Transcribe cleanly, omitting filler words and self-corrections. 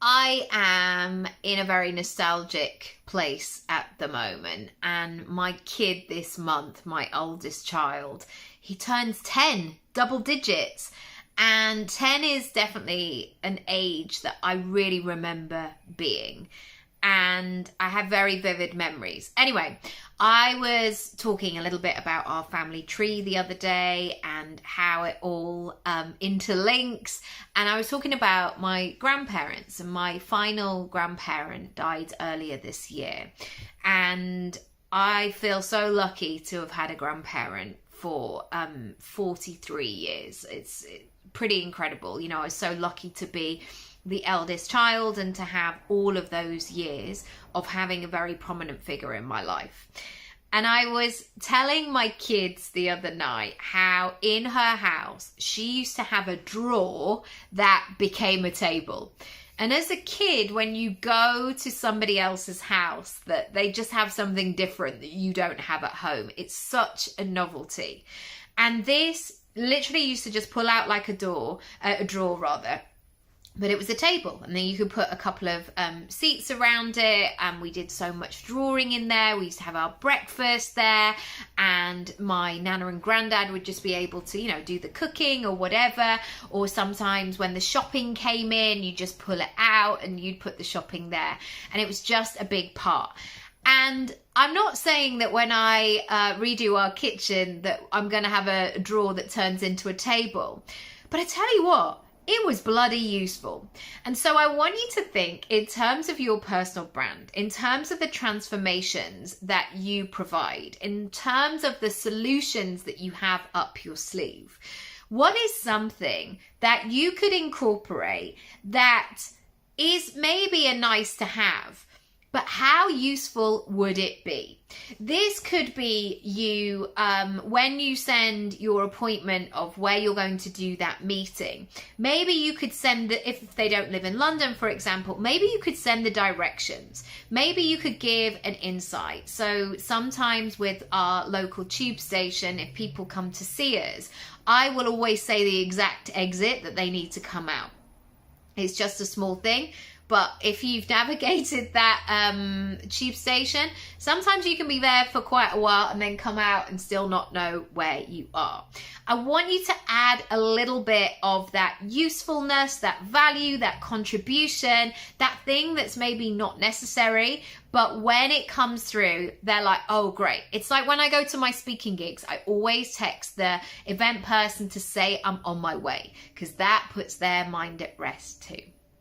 I am in a very nostalgic place at the moment, and my kid this month, my oldest child, he turns 10, double digits. And 10 is definitely an age that I really remember being. And I have very vivid memories. Anyway, I was talking a little bit about our family tree the other day and how it all interlinks. And I was talking about my grandparents, and my final grandparent died earlier this year. And I feel so lucky to have had a grandparent for 43 years. It's pretty incredible. You know, I was so lucky to be the eldest child and to have all of those years of having a very prominent figure in my life. And I was telling my kids the other night how in her house she used to have a drawer that became a table. And as a kid, when you go to somebody else's house, that they just have something different that you don't have at home, it's such a novelty. And this literally used to just pull out like a drawer rather. But it was a table, and then you could put a couple of seats around it, and we did so much drawing in there. We used to have our breakfast there, and my nana and granddad would just be able to, you know, do the cooking or whatever. Or sometimes when the shopping came in, you just pull it out and you'd put the shopping there, and it was just a big part. And I'm not saying that when I redo our kitchen that I'm going to have a drawer that turns into a table, but I tell you what, it was bloody useful. And so I want you to think in terms of your personal brand, in terms of the transformations that you provide, in terms of the solutions that you have up your sleeve. What is something that you could incorporate that is maybe a nice to have, but how useful would it be? This could be you when you send your appointment of where you're going to do that meeting. Maybe you could send, if they don't live in London, for example, maybe you could send the directions. Maybe you could give an insight. So sometimes with our local tube station, if people come to see us, I will always say the exact exit that they need to come out. It's just a small thing. But if you've navigated that tube station, sometimes you can be there for quite a while and then come out and still not know where you are. I want you to add a little bit of that usefulness, that value, that contribution, that thing that's maybe not necessary, but when it comes through, they're like, oh, great. It's like when I go to my speaking gigs, I always text the event person to say I'm on my way, because that puts their mind at rest too.